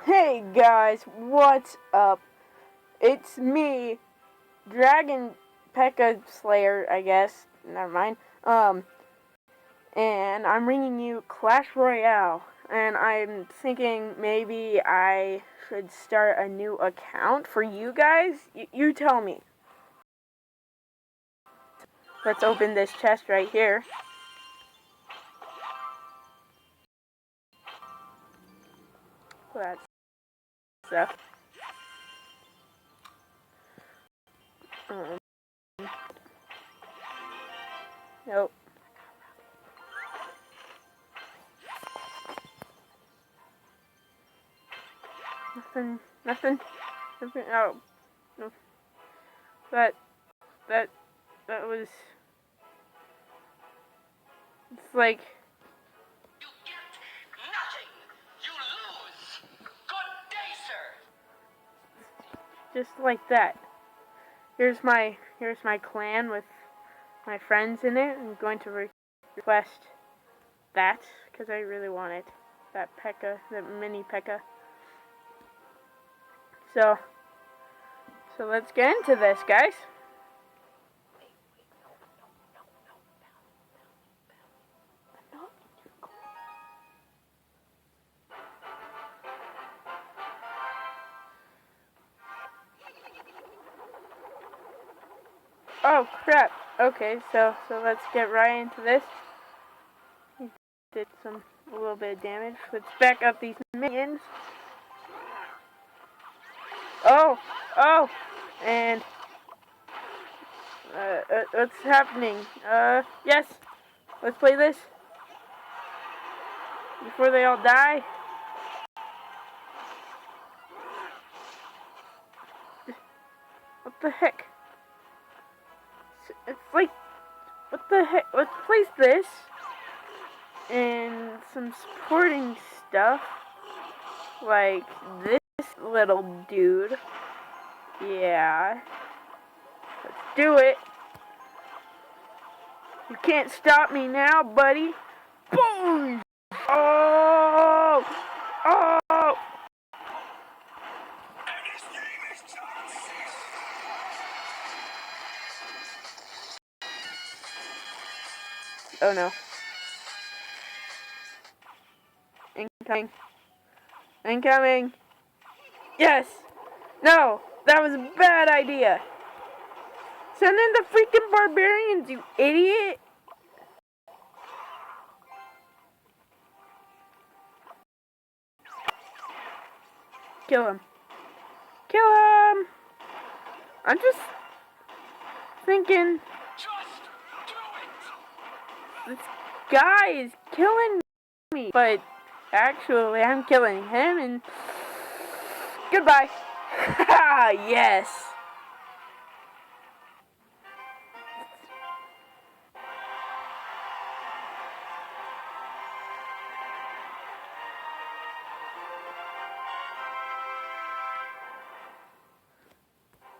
Hey guys, what's up? It's me, Dragon P.E.K.K.A. Slayer, I guess. Never mind. And I'm bringing you Clash Royale. And I'm thinking maybe I should start a new account for you guys. You tell me. Let's open this chest right here. That's stuff. Nope. Nothing. Oh, no. That was. It's like. You get nothing. You lose. Good day, sir. Just like that. Here's my clan with my friends in it. I'm going to request that because I really want it. That P.E.K.K.A, that mini P.E.K.K.A. So let's get into this, guys. Oh crap. Okay, so let's get right into this. He did a little bit of damage. Let's back up these minions. Oh, and what's happening? Yes. Let's play this before they all die. What the heck? It's like, what the heck? Let's place this and some supporting stuff, like this little dude. Yeah. Let's do it. You can't stop me now, buddy. Boom! Oh! Oh! Oh no. Incoming. Incoming. Yes! No! That was a bad idea. Send in the freaking barbarians, you idiot! Kill him. Kill him! I'm just thinking, this guy is killing me, but actually I'm killing him, and goodbye. Haha, yes.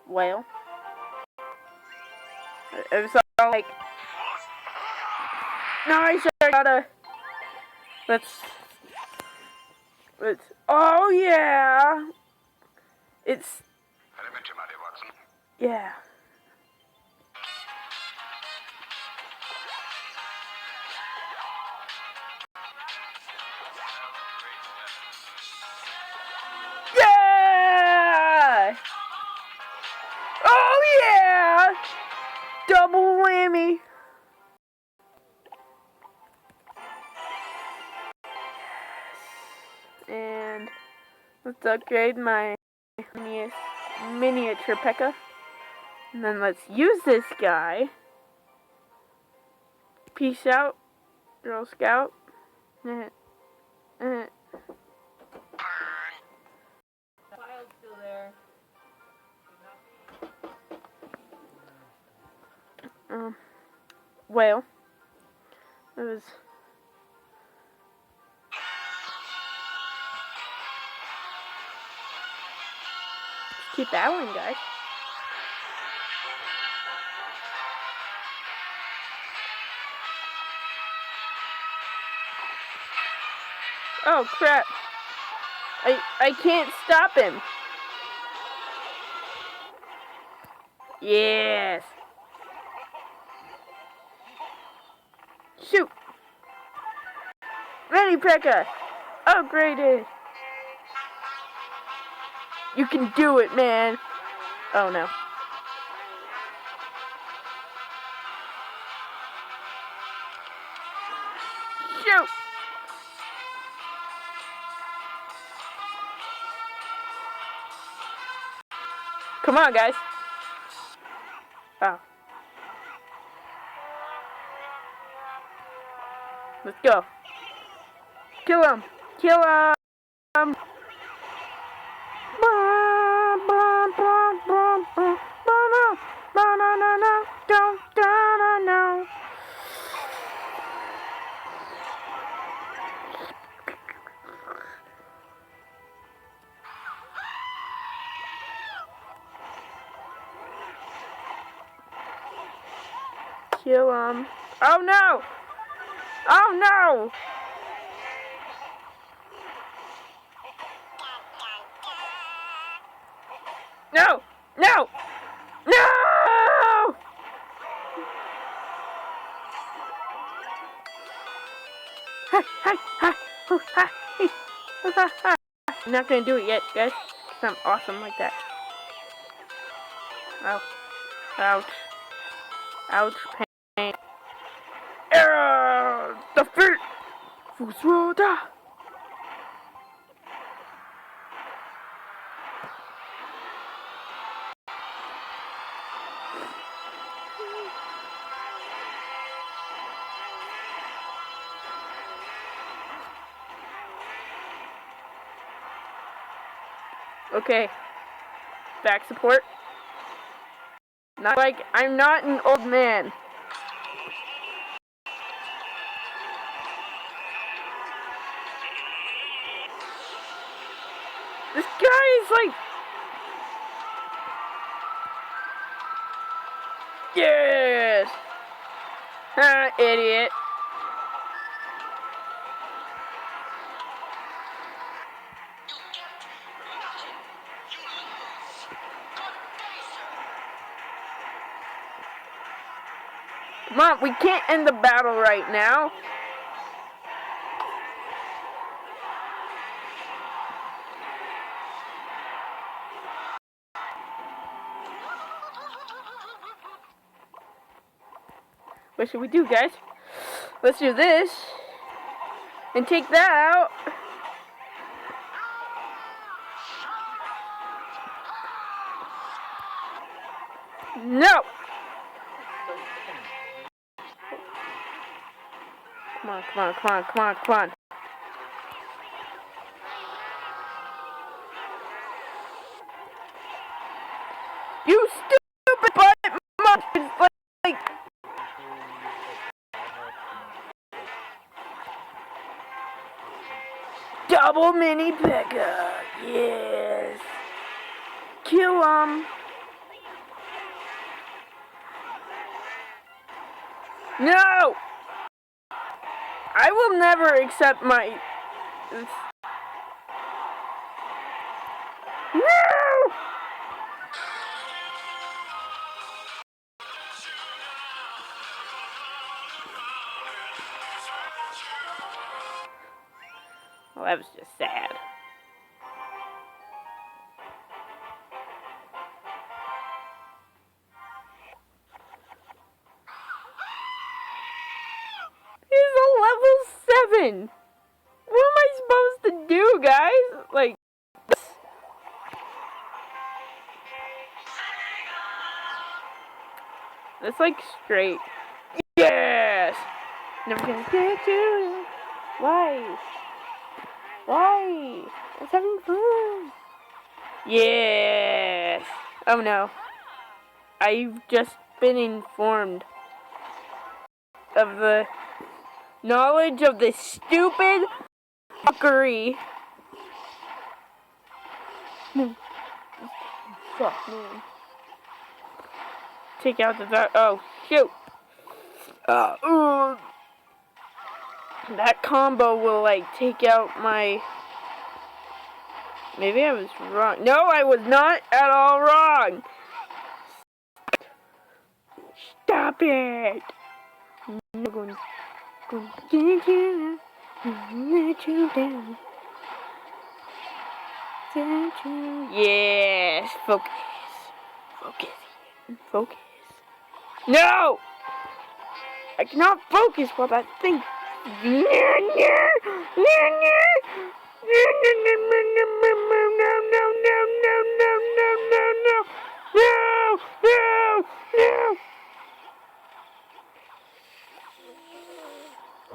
Well, it was all like, no, I sure gotta, let's, oh yeah, it's, yeah. Yeah! Oh yeah! Double whammy! And let's upgrade my miniature P.E.K.K.A. And then let's use this guy. Peace out, Girl Scout. File's still there. Well, it was. Keep battling, guys. Oh crap! I can't stop him. Yes. Shoot. Ready, P.E.K.K.A. Upgraded. You can do it, man. Oh no. Shoot. Come on, guys. Oh. Let's go. Kill him. Kill him. Kill him. Oh no! Oh no! No! No! No! I'm not gonna do it yet, guys. I'm awesome like that. Ow. Ouch. Ouch. Pain. Error! Defeat! Fusroda! Okay. Back support. Not like I'm not an old man. This guy is like... Yes! Ah, idiot. Come on, we can't end the battle right now. What should we do, guys? Let's do this. And take that out. No! Come on, come on, come on, come on, come on. You stupid butt muffins! Like... Double mini P.E.K.K.A. Yes! Kill him! No! I will never accept my... No! Well, that was just sad. He's a level 7! What am I supposed to do, guys? Like... It's like straight. Yes! Never gonna get you. Why? Why? It's having fun. Yes! Oh no. I've just been informed of the knowledge of this stupid fuckery. Fuck, man. Take out the... Oh, shoot! That combo will, like, take out my... Maybe I was wrong. No, I was not at all wrong. Stop it. I'm going to get you and let you down. Yes, focus. Focus. Focus. No! I cannot focus while that thing.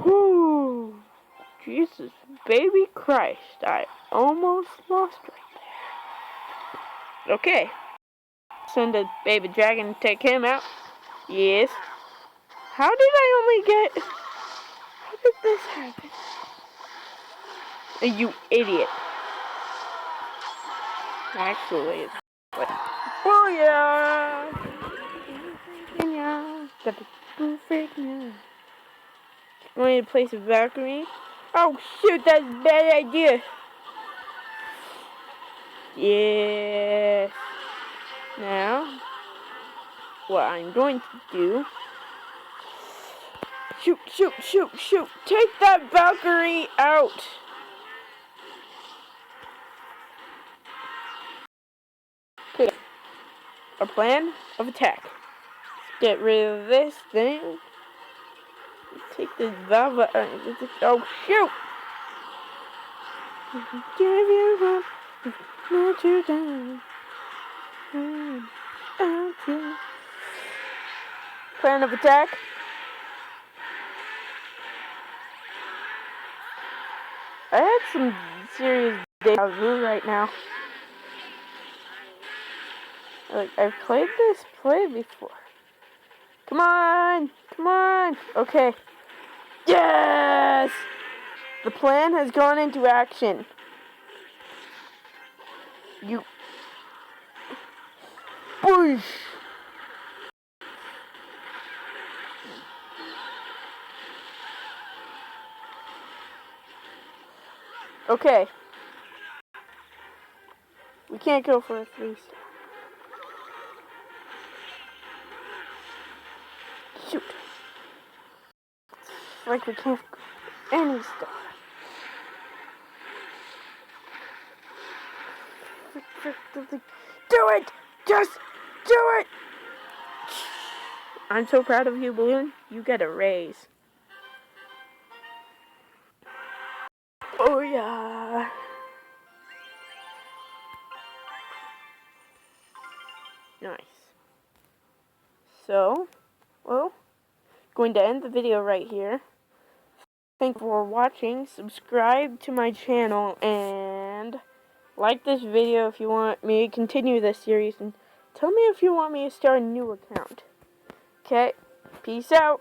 Whew. Jesus, baby Christ, I almost lost right there. Okay. Send a baby dragon to take him out. Yes. How did I only get... How did this happen? You idiot. Actually, it's like... Booyah! Got the perfect now. Going to place a Valkyrie. Oh shoot, that's a bad idea. Yes. Now, what I'm going to do... Shoot, shoot, shoot, shoot. Take that Valkyrie out. Okay. Our plan of attack. Get rid of this thing. Take this valve. Oh, shoot. Give you up. Let you down. Plan of attack. I had some serious deja vu right now. Like, I've played this play before. Come on! Come on! Okay. Yes! The plan has gone into action. You... Boosh! Okay. We can't go for a 3-star. Shoot. It's like we can't go any star. Do it! Just do it! I'm so proud of you, Balloon. You get a raise. Oh yeah. Nice. So, well, going to end the video right here. Thank you for watching. Subscribe to my channel and like this video if you want me to continue this series, and tell me if you want me to start a new account. Okay, peace out.